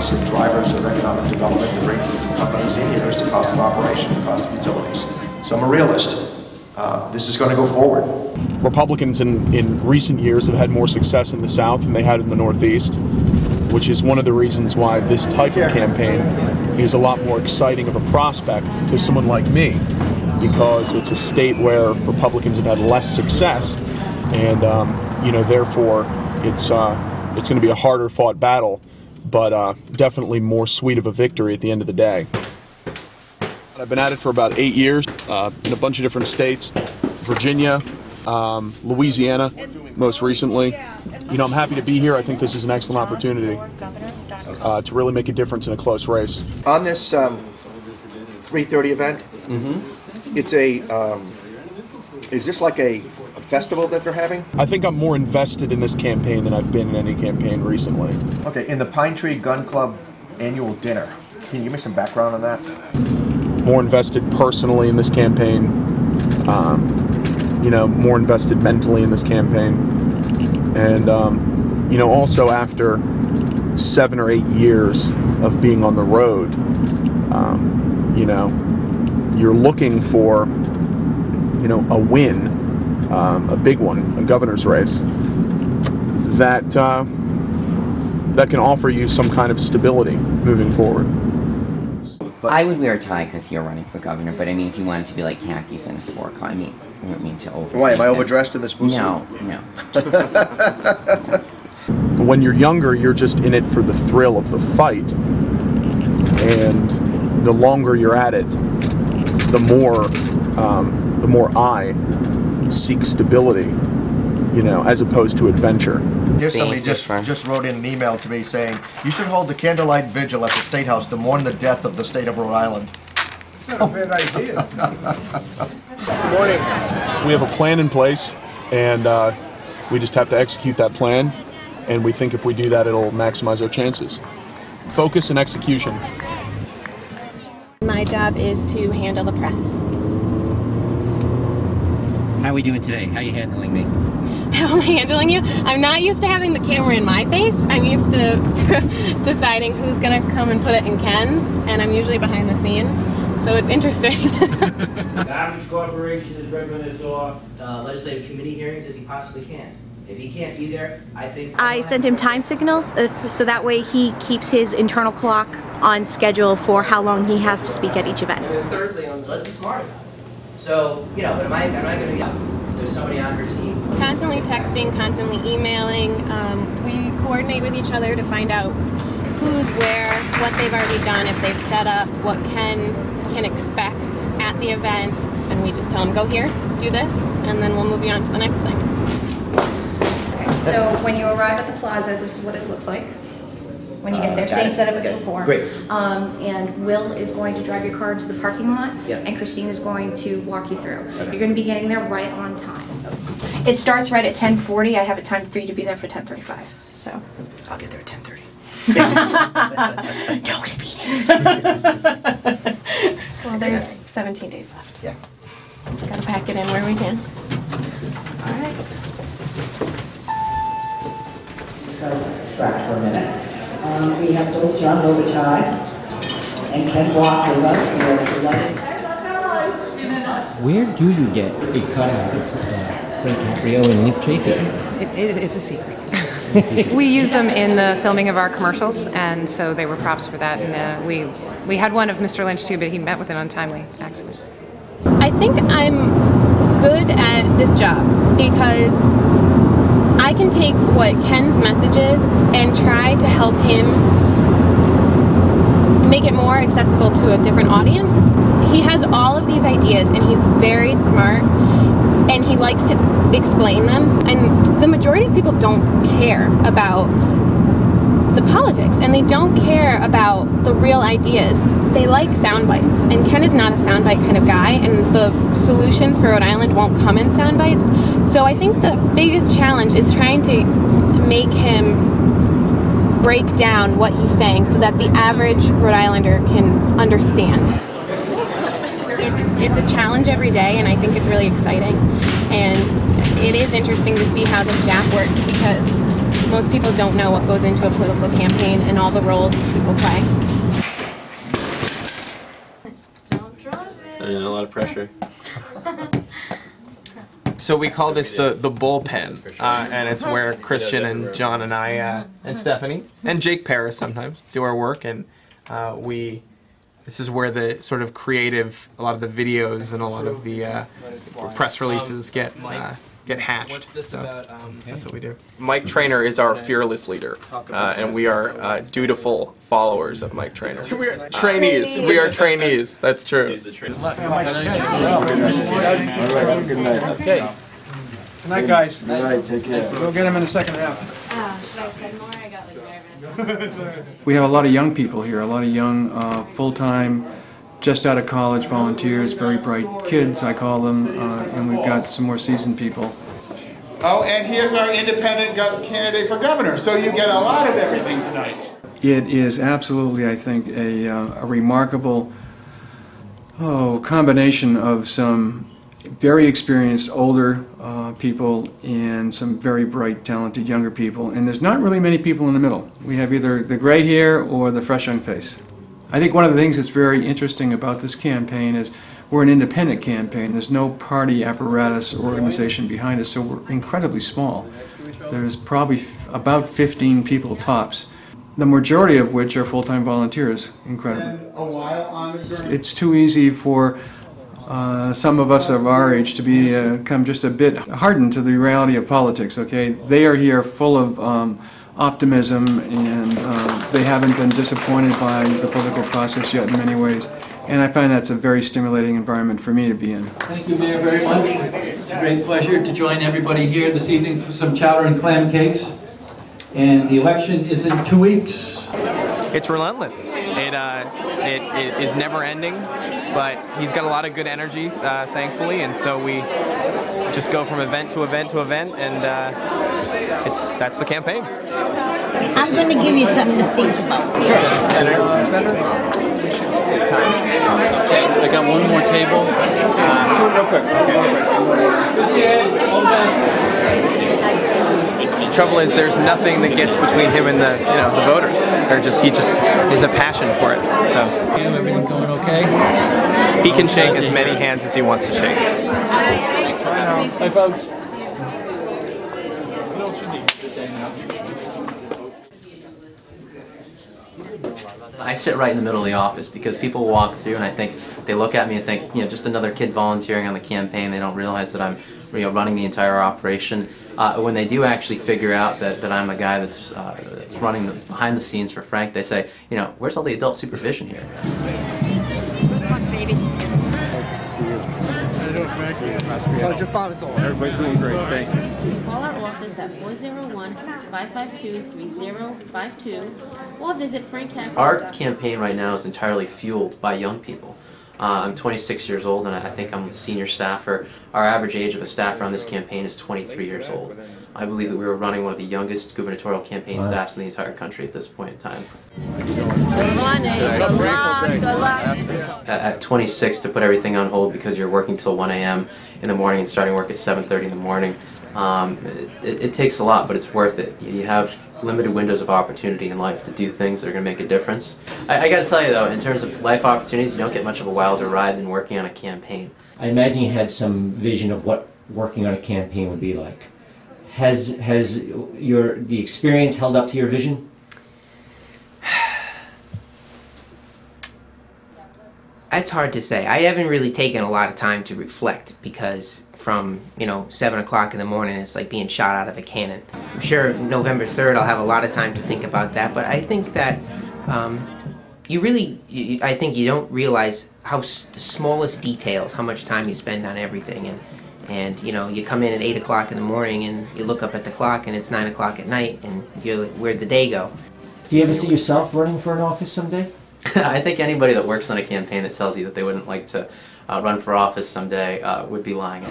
obviously drivers of economic development that bring companies in here is the cost of operation, the cost of utilities. So I'm a realist. This is going to go forward. Republicans in recent years have had more success in the South than they had in the Northeast, which is one of the reasons why this type of campaign is a lot more exciting of a prospect to someone like me, because it's a state where Republicans have had less success, and therefore it's going to be a harder fought battle, but definitely more sweet of a victory at the end of the day. I've been at it for about 8 years in a bunch of different states, Virginia, Louisiana, most recently. I'm happy to be here. I think this is an excellent opportunity to really make a difference in a close race. On this 3:30 event, it's is this like a festival that they're having? I think I'm more invested in this campaign than I've been in any campaign recently. Okay, in the Pine Tree Gun Club annual dinner, can you give me some background on that? More invested personally in this campaign, more invested mentally in this campaign, and also after 7 or 8 years of being on the road, you're looking for a win, a big one, a governor's race that can offer you some kind of stability moving forward. But I would wear a tie because you're running for governor, but I mean, if you wanted to be like khakis in a sport car, I don't mean to over. Why, am I overdressed in this blue suit? No. When you're younger, you're just in it for the thrill of the fight, and the longer you're at it, the more I seek stability, as opposed to adventure. Here's somebody just wrote in an email to me saying, you should hold the candlelight vigil at the State House to mourn the death of the state of Rhode Island. It's not a bad idea. Good morning. We have a plan in place, and we just have to execute that plan, and we think if we do that, it'll maximize our chances. Focus and execution. My job is to handle the press. How are we doing today? How are you handling me? How am I handling you? I'm not used to having the camera in my face. I'm used to deciding who's going to come and put it in Ken's, and I'm usually behind the scenes, so it's interesting. The average corporation is ripping this off. Legislative committee hearings as he possibly can. If he can't be there, I sent him time signals so that way he keeps his internal clock on schedule for how long he has to speak at each event. And then thirdly, so let's be smart about it. So, but am I going to be up? There's somebody on her team. Constantly texting, constantly emailing. We coordinate with each other to find out who's where, what they've already done, if they've set up, what can expect at the event, and we just tell them, go here, do this, and then we'll move you on to the next thing. Okay, so when you arrive at the plaza, this is what it looks like. When you get there, same setup as before. Great. And Will is going to drive your car into the parking lot, and Christine is going to walk you through. Okay. You're going to be getting there right on time. Okay. It starts right at 10:40. I have it timed for you to be there for 10:35. So I'll get there at 10:30. No speeding. Well, there's 17 days left. Yeah. Gotta pack it in where we can. All right. So let's track for a minute. We have both John Robitaille and Ken Block with us. Where do you get a cutout of Frank Caprio and Nick Chafee? It's a secret. We use them in the filming of our commercials, and so they were props for that. And we had one of Mr. Lynch too, but he met with an untimely accident. I think I'm good at this job because I can take what Ken's message is and try to help him make it more accessible to a different audience. He has all of these ideas and he's very smart and he likes to explain them, and the majority of people don't care about the politics and they don't care about the real ideas. They like sound bites, and Ken is not a soundbite kind of guy, and the solutions for Rhode Island won't come in sound bites. So I think the biggest challenge is trying to make him break down what he's saying so that the average Rhode Islander can understand. It's a challenge every day, and I think it's really exciting. And it is interesting to see how the staff works because Most people don't know what goes into a political campaign and all the roles people play. A lot of pressure. So we call this the bullpen, and it's where Christian and John and I and Stephanie and Jake Paris sometimes do our work, and this is where the sort of creative, a lot of the videos and a lot of the press releases get hatched. So that's what we do. Mike Trainer is our fearless leader, and we are dutiful followers of Mike Trainer. We are trainees. We are trainees. That's true. Good night. Okay. Good night, guys. Good night. Take care. We'll get him in the second half. Should I say more? I got nervous. We have a lot of young people here, a lot of young, full-time, just out of college volunteers, very bright kids, I call them, and we've got some more seasoned people. Oh, and here's our independent candidate for governor, so you get a lot of everything tonight. It is absolutely, I think, a remarkable combination of some very experienced older people and some very bright, talented younger people, and there's not really many people in the middle. We have either the gray hair or the fresh young face. I think one of the things that's very interesting about this campaign is we're an independent campaign. There's no party apparatus or organization behind us, so we're incredibly small. There's probably about 15 people tops, the majority of which are full-time volunteers, incredibly. It's too easy for some of us of our age to become just a bit hardened to the reality of politics, okay? They are here full of optimism, and they haven't been disappointed by the political process yet in many ways. And I find that's a very stimulating environment for me to be in. Thank you, Mayor, very much. It's a great pleasure to join everybody here this evening for some chowder and clam cakes. And the election is in 2 weeks. It's relentless. It is never ending, but he's got a lot of good energy, thankfully, and so we just go from event to event to event, and that's the campaign. I'm going to give you something to think about. It's time. I got one more table. Real quick. The trouble is, there's nothing that gets between him and the voters. He just is a passion for it. So everything going okay? He can shake as many hands as he wants to shake. Thanks for having us. Bye, folks. I sit right in the middle of the office because people walk through and I think they look at me and think, just another kid volunteering on the campaign. They don't realize that I'm running the entire operation. When they do actually figure out that I'm a guy that's running behind the scenes for Frank, they say, where's all the adult supervision here? Come on, baby. How's your father doing? Everybody's doing great. Thank you. Call our office at 401-552-3052 or visit Frank Hackett. Our campaign right now is entirely fueled by young people. I'm 26 years old and I think I'm the senior staffer. Our average age of a staffer on this campaign is 23 years old. I believe that we were running one of the youngest gubernatorial campaign staffs in the entire country at this point in time. Good morning. Good luck. At 26, to put everything on hold because you're working till 1 a.m. in the morning and starting work at 7:30 in the morning, it takes a lot, but it's worth it. You have limited windows of opportunity in life to do things that are going to make a difference. I got to tell you though, in terms of life opportunities, you don't get much of a wilder ride than working on a campaign. I imagine you had some vision of what working on a campaign would be like. Has the experience held up to your vision? It's hard to say. I haven't really taken a lot of time to reflect because from 7 o'clock in the morning it's like being shot out of a cannon. I'm sure November 3rd I'll have a lot of time to think about that, but I think that I think you don't realize how the smallest details, how much time you spend on everything, and you come in at 8 o'clock in the morning and you look up at the clock and it's 9 o'clock at night and you're like, where'd the day go? Do you ever see yourself running for an office someday? I think anybody that works on a campaign that tells you that they wouldn't like to run for office someday would be lying.